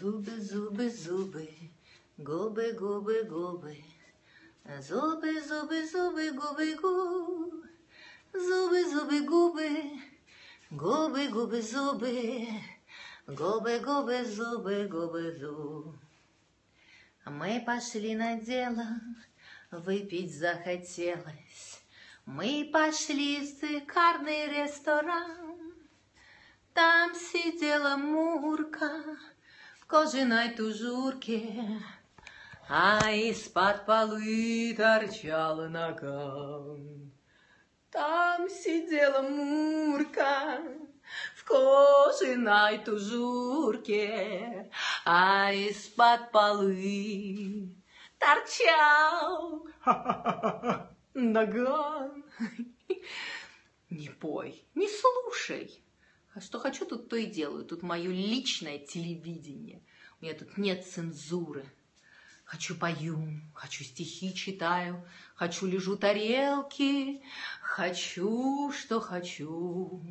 Зубы, зубы, зубы, губы, губы, губы. Зубы, зубы, зубы, губы, губы. Зубы, зубы, губы. Губы, губы, зубы. Губы, губы, зубы, губы, зубы. Мы пошли на дело, выпить захотелось. Мы пошли в шикарный ресторан. Там сидела Мурка в кожаной тужурке, а из-под полы торчала нога. Там сидела Мурка в кожаной тужурке, а из-под полы торчал наган. Не пой, не слушай. А что хочу, тут то и делаю. Тут мое личное телевидение. У меня тут нет цензуры. Хочу пою, хочу стихи читаю, хочу лежу тарелки, хочу, что хочу.